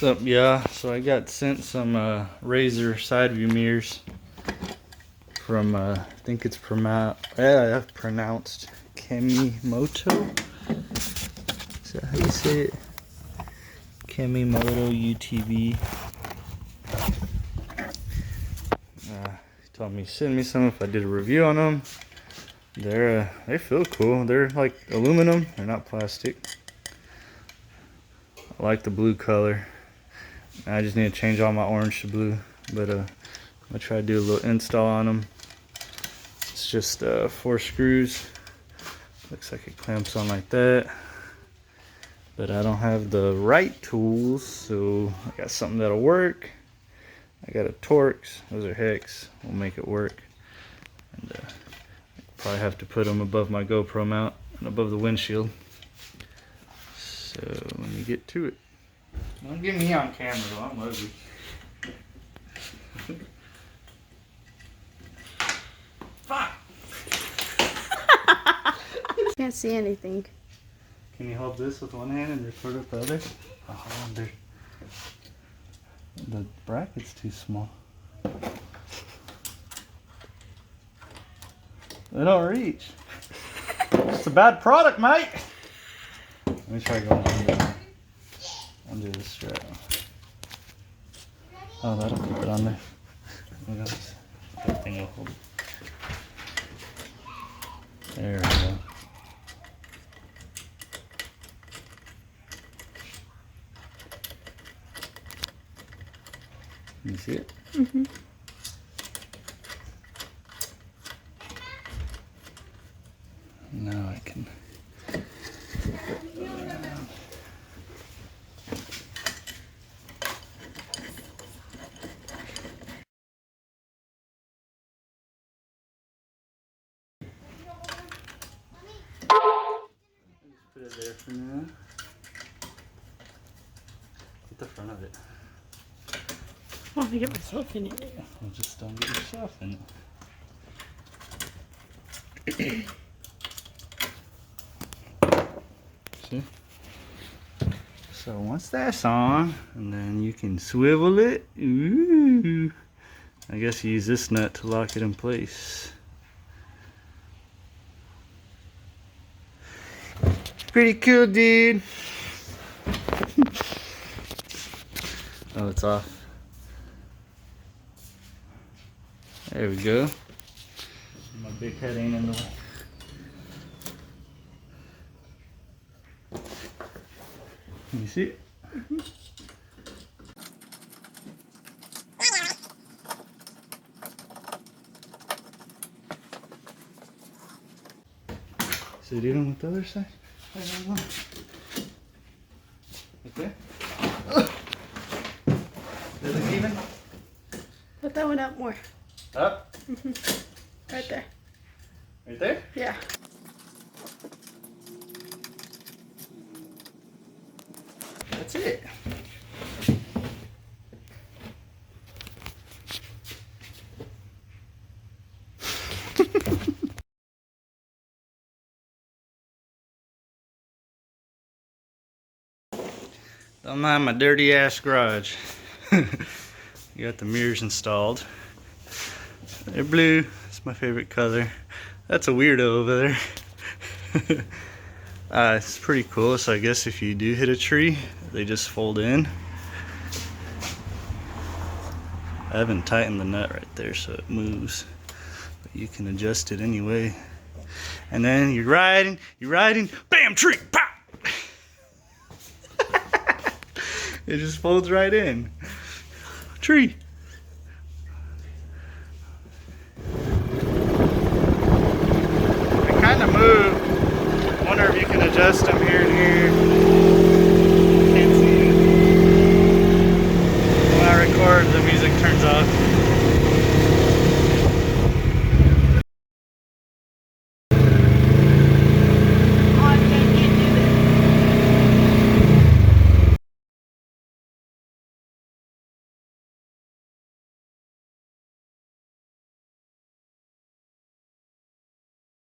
What's up, yeah? So I got sent some RZR side view mirrors from I think it's pronounced Kemimoto. Is that how you say it? Kemimoto UTV. He told me send me some if I did a review on them. They feel cool. They're like aluminum. They're not plastic. I like the blue color. I just need to change all my orange to blue, but I'm gonna try to do a little install on them. It's just 4 screws. Looks like it clamps on like that, but I don't have the right tools, so I got something that'll work. I got a Torx. Those are hex. We'll make it work. And probably have to put them above my GoPro mount and above the windshield. So let me get to it. Don't get me on camera though, I'm ugly. Fuck! Can't see anything. Can you hold this with one hand and record with the other? Oh, the bracket's too small. They don't reach. It's a bad product, mate! Let me try going under the strap. Oh, that'll keep it on there. That thing will hold it. There we go. You see it? Mm-hmm. Now I can put it there for now. Get the front of it. I want to get myself in it. Well, just don't get yourself in it. See? So once that's on, and then you can swivel it. Ooh. I guess you use this nut to lock it in place. Pretty cool, dude. Oh, it's off. There we go. My big head ain't in the way. Can you see it? Mm-hmm. So do them with the other side? Right there? Does it even? Put that one up more. Up? Mm-hmm. Right there. Right there? Yeah. That's it. Don't mind my dirty ass garage. You got the mirrors installed. They're blue. It's my favorite color. That's a weirdo over there. It's pretty cool. So I guess if you do hit a tree, they just fold in. I haven't tightened the nut right there so it moves, but you can adjust it anyway. And then you're riding, bam, tree, pop! It just folds right in. Tree. They kind of move. I wonder if you can adjust them here and here.